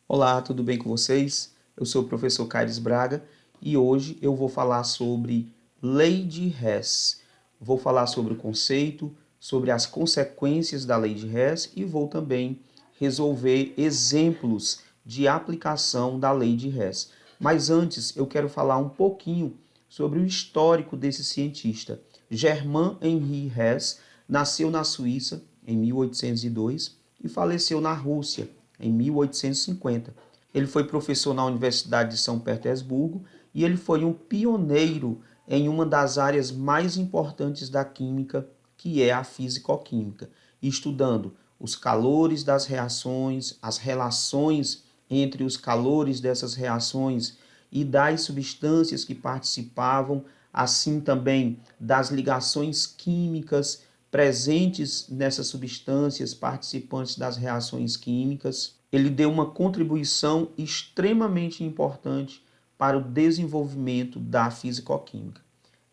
Olá, tudo bem com vocês? Eu sou o professor Caires Braga e hoje eu vou falar sobre lei de Hess. Vou falar sobre o conceito, sobre as consequências da lei de Hess e vou também resolver exemplos de aplicação da lei de Hess. Mas antes eu quero falar um pouquinho sobre o histórico desse cientista. Germain Henri Hess nasceu na Suíça em 1802 e faleceu na Rússia em 1850. Ele foi professor na Universidade de São Petersburgo e ele foi um pioneiro em uma das áreas mais importantes da química, que é a fisicoquímica, estudando os calores das reações, as relações entre os calores dessas reações e das substâncias que participavam, assim também das ligações químicas presentes nessas substâncias participantes das reações químicas. Ele deu uma contribuição extremamente importante para o desenvolvimento da fisicoquímica.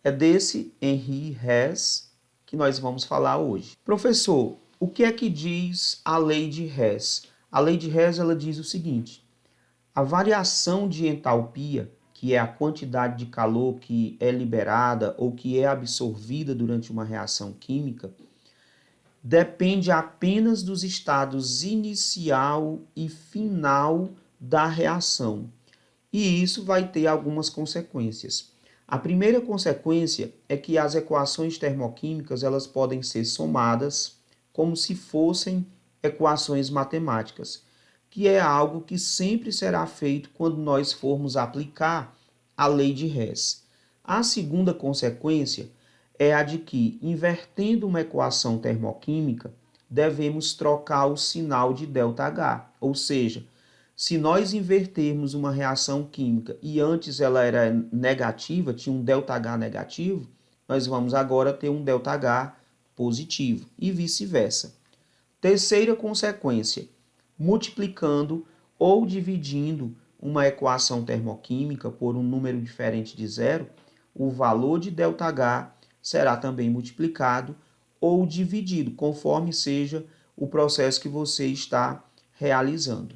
É desse Henri Hess que nós vamos falar hoje. Professor, o que é que diz a lei de Hess? A lei de Hess ela diz o seguinte: a variação de entalpia, que é a quantidade de calor que é liberada ou que é absorvida durante uma reação química, depende apenas dos estados inicial e final da reação. E isso vai ter algumas consequências. A primeira consequência é que as equações termoquímicas elas podem ser somadas como se fossem equações matemáticas, que é algo que sempre será feito quando nós formos aplicar a lei de Hess. A segunda consequência é a de que, invertendo uma equação termoquímica, devemos trocar o sinal de ΔH, ou seja, se nós invertermos uma reação química e antes ela era negativa, tinha um ΔH negativo, nós vamos agora ter um ΔH positivo e vice-versa. Terceira consequência, multiplicando ou dividindo uma equação termoquímica por um número diferente de zero, o valor de ΔH será também multiplicado ou dividido, conforme seja o processo que você está realizando.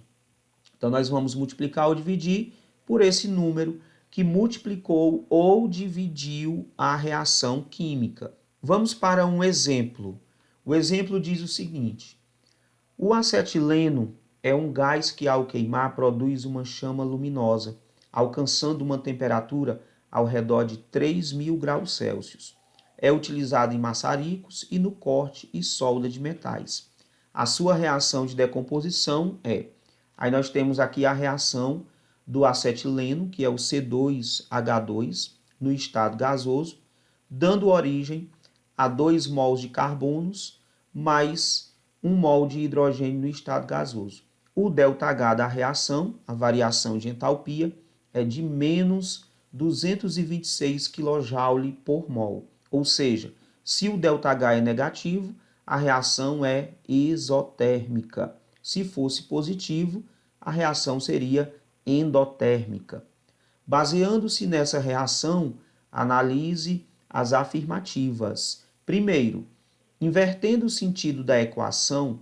Então, nós vamos multiplicar ou dividir por esse número que multiplicou ou dividiu a reação química. Vamos para um exemplo. O exemplo diz o seguinte: o acetileno é um gás que, ao queimar, produz uma chama luminosa, alcançando uma temperatura ao redor de 3.000 graus Celsius. É utilizado em maçaricos e no corte e solda de metais. A sua reação de decomposição é... Aí nós temos aqui a reação do acetileno, que é o C2H2, no estado gasoso, dando origem a 2 mols de carbonos mais 1 mol de hidrogênio no estado gasoso. O ΔH da reação, a variação de entalpia, é de menos 226 kJ por mol. Ou seja, se o ΔH é negativo, a reação é exotérmica. Se fosse positivo, a reação seria endotérmica. Baseando-se nessa reação, analise as afirmativas. Primeiro, invertendo o sentido da equação,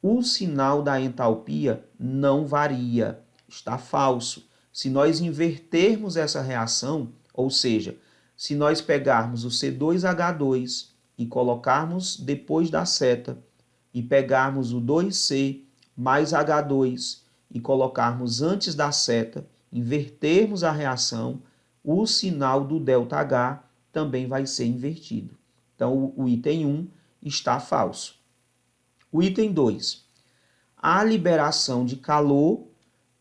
o sinal da entalpia não varia. Está falso. Se nós invertermos essa reação, ou seja, se nós pegarmos o C2H2 e colocarmos depois da seta e pegarmos o 2C mais H2 e colocarmos antes da seta, invertermos a reação, o sinal do ΔH também vai ser invertido. Então, o item 1 está falso. O item 2, a liberação de calor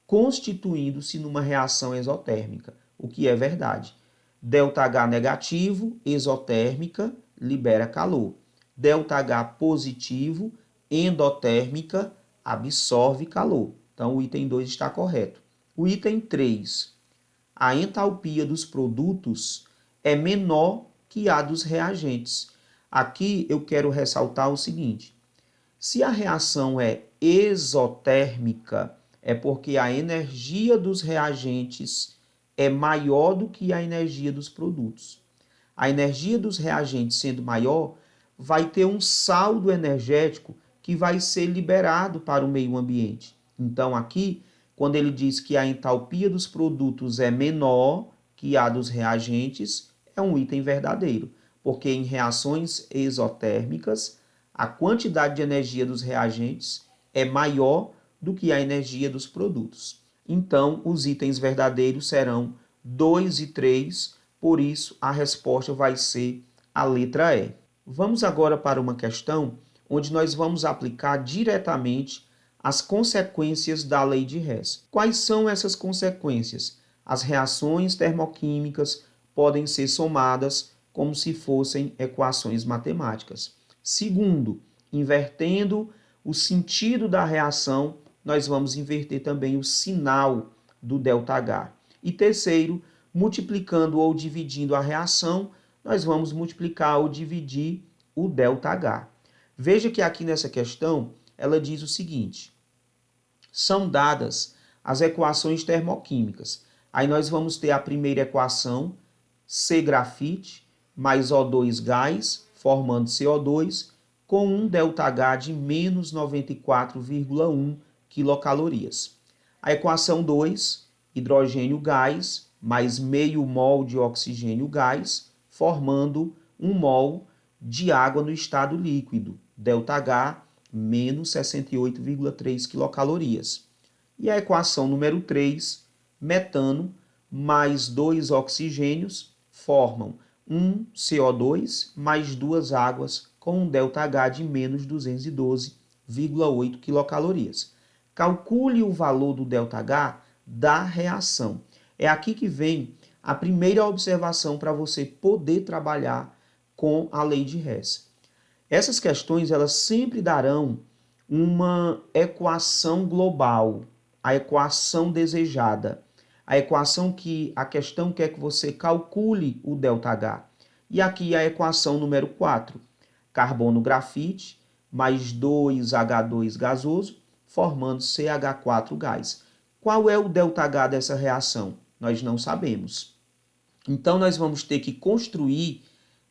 constituindo-se numa reação exotérmica, o que é verdade. ΔH negativo, exotérmica, libera calor. ΔH positivo, endotérmica, absorve calor. Então, o item 2 está correto. O item 3, a entalpia dos produtos é menor que a dos reagentes. Aqui eu quero ressaltar o seguinte: se a reação é exotérmica, é porque a energia dos reagentes é maior do que a energia dos produtos. A energia dos reagentes sendo maior, vai ter um saldo energético que vai ser liberado para o meio ambiente. Então, aqui, quando ele diz que a entalpia dos produtos é menor que a dos reagentes, é um item verdadeiro, porque em reações exotérmicas, a quantidade de energia dos reagentes é maior do que a energia dos produtos. Então, os itens verdadeiros serão 2 e 3, por isso a resposta vai ser a letra E. Vamos agora para uma questão onde nós vamos aplicar diretamente as consequências da lei de Hess. Quais são essas consequências? As reações termoquímicas podem ser somadas como se fossem equações matemáticas. Segundo, invertendo o sentido da reação, nós vamos inverter também o sinal do ΔH. E terceiro, multiplicando ou dividindo a reação, nós vamos multiplicar ou dividir o ΔH. Veja que aqui nessa questão, ela diz o seguinte: são dadas as equações termoquímicas. Aí nós vamos ter a primeira equação, C grafite mais O2 gás, formando CO2, com um ΔH de menos 94,1 quilocalorias. A equação 2, hidrogênio gás mais meio mol de oxigênio gás, formando 1 mol de água no estado líquido, ΔH menos 68,3 quilocalorias. E a equação número 3, metano mais 2 oxigênios formam 1 CO2 mais 2 águas com um ΔH de menos 212,8 quilocalorias. Calcule o valor do ΔH da reação. É aqui que vem a primeira observação para você poder trabalhar com a lei de Hess. Essas questões elas sempre darão uma equação global, a equação desejada, a equação que a questão quer que você calcule o ΔH. E aqui a equação número 4, carbono grafite mais 2H2 gasoso, formando CH4 gás. Qual é o ΔH dessa reação? Nós não sabemos. Então, nós vamos ter que construir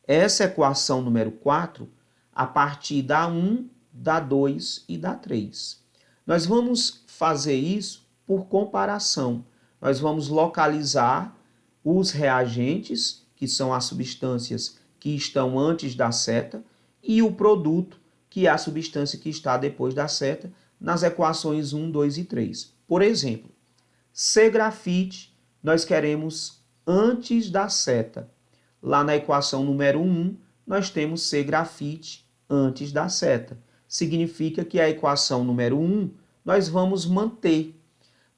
essa equação número 4 a partir da 1, da 2 e da 3. Nós vamos fazer isso por comparação. Nós vamos localizar os reagentes, que são as substâncias que estão antes da seta, e o produto, que é a substância que está depois da seta, nas equações 1, 2 e 3. Por exemplo, C grafite nós queremos antes da seta. Lá na equação número 1, nós temos C grafite antes da seta. Significa que a equação número 1 nós vamos manter,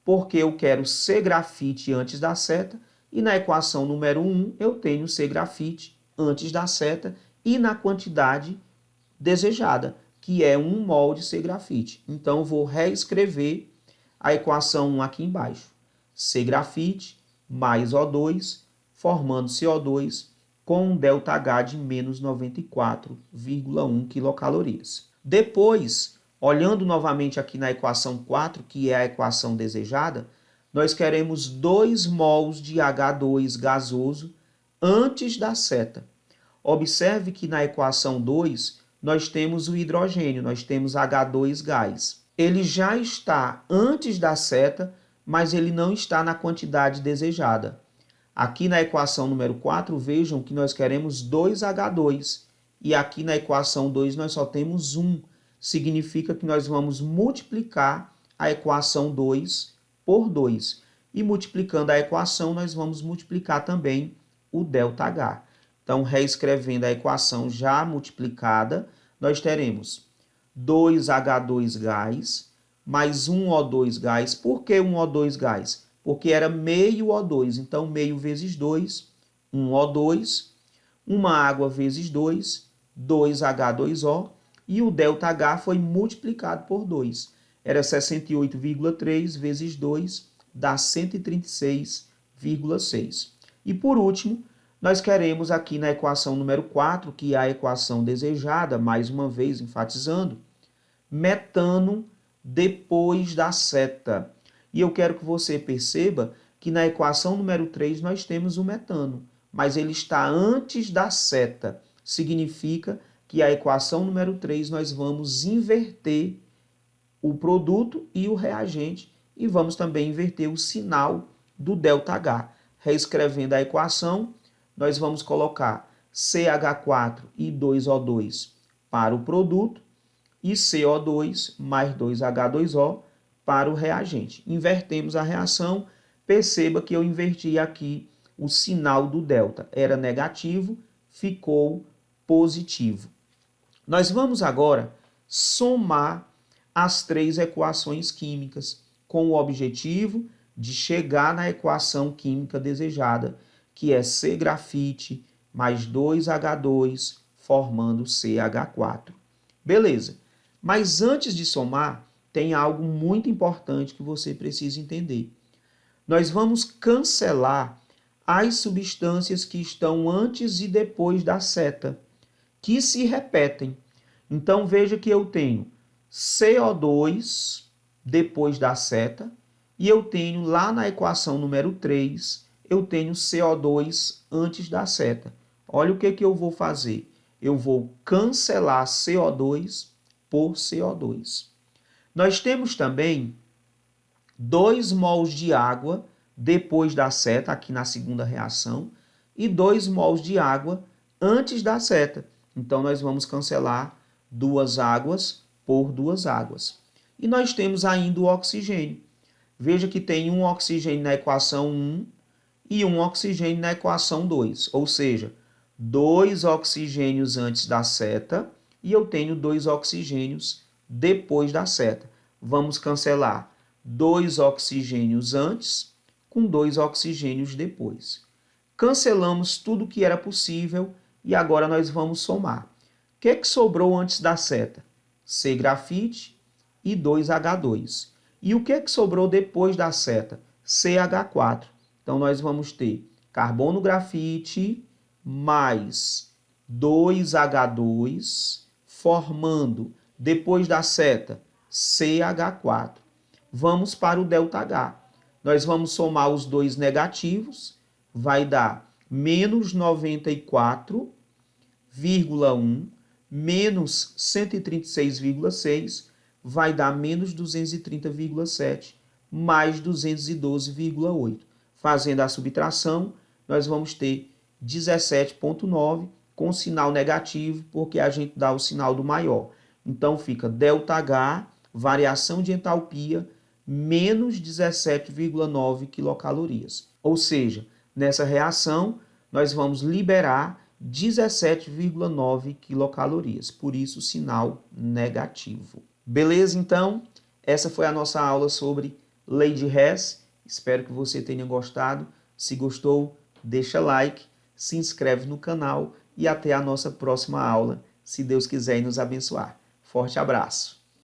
porque eu quero C grafite antes da seta, e na equação número 1 eu tenho C grafite antes da seta e na quantidade desejada, que é 1 mol de C grafite. Então, eu vou reescrever a equação 1 aqui embaixo. C grafite mais O2, formando CO2 com um ΔH de menos 94,1 quilocalorias. Depois, olhando novamente aqui na equação 4, que é a equação desejada, nós queremos 2 mols de H2 gasoso antes da seta. Observe que na equação 2, nós temos o hidrogênio, nós temos H2 gás. Ele já está antes da seta, mas ele não está na quantidade desejada. Aqui na equação número 4, vejam que nós queremos 2H2. E aqui na equação 2 nós só temos 1. Significa que nós vamos multiplicar a equação 2 por 2. E multiplicando a equação, nós vamos multiplicar também o ΔH. Então, reescrevendo a equação já multiplicada, nós teremos 2H2 gás mais 1O2 gás. Por que 1O2 gás? Porque era meio O2. Então, meio vezes 2, 1O2, uma água vezes 2, 2H2O, e o ΔH foi multiplicado por 2. Era 68,3 vezes 2, dá 136,6. E por último, nós queremos aqui na equação número 4, que é a equação desejada, mais uma vez enfatizando, metano depois da seta. E eu quero que você perceba que na equação número 3 nós temos o metano, mas ele está antes da seta. Significa que a equação número 3 nós vamos inverter o produto e o reagente, e vamos também inverter o sinal do ΔH. Reescrevendo a equação, nós vamos colocar CH4 e 2O2 para o produto e CO2 mais 2H2O para o reagente. Invertemos a reação, perceba que eu inverti aqui o sinal do delta. Era negativo, ficou positivo. Nós vamos agora somar as três equações químicas com o objetivo de chegar na equação química desejada, que é C-grafite mais 2H2 formando CH4. Beleza, mas antes de somar, tem algo muito importante que você precisa entender. Nós vamos cancelar as substâncias que estão antes e depois da seta, que se repetem. Então veja que eu tenho CO2 depois da seta e eu tenho lá na equação número 3, eu tenho CO2 antes da seta. Olha o que eu vou fazer. Eu vou cancelar CO2 por CO2. Nós temos também 2 mols de água depois da seta, aqui na segunda reação, e 2 mols de água antes da seta. Então, nós vamos cancelar 2 águas por 2 águas. E nós temos ainda o oxigênio. Veja que tem um oxigênio na equação 1 e um oxigênio na equação 2. Ou seja, 2 oxigênios antes da seta e eu tenho 2 oxigênios depois da seta. Vamos cancelar 2 oxigênios antes com 2 oxigênios depois. Cancelamos tudo que era possível e agora nós vamos somar. O que sobrou antes da seta? C-grafite e 2H2. E o que sobrou depois da seta? CH4. Então, nós vamos ter carbono grafite mais 2H2 formando, depois da seta, CH4. Vamos para o ΔH. Nós vamos somar os dois negativos, vai dar menos 94,1 menos 136,6 vai dar menos 230,7 mais 212,8. Fazendo a subtração, nós vamos ter 17,9 com sinal negativo, porque a gente dá o sinal do maior. Então fica ΔH, variação de entalpia, menos 17,9 quilocalorias. Ou seja, nessa reação, nós vamos liberar 17,9 quilocalorias, por isso o sinal negativo. Beleza, então? Essa foi a nossa aula sobre lei de Hess. Espero que você tenha gostado. Se gostou, deixa like, se inscreve no canal e até a nossa próxima aula, se Deus quiser e nos abençoar. Forte abraço!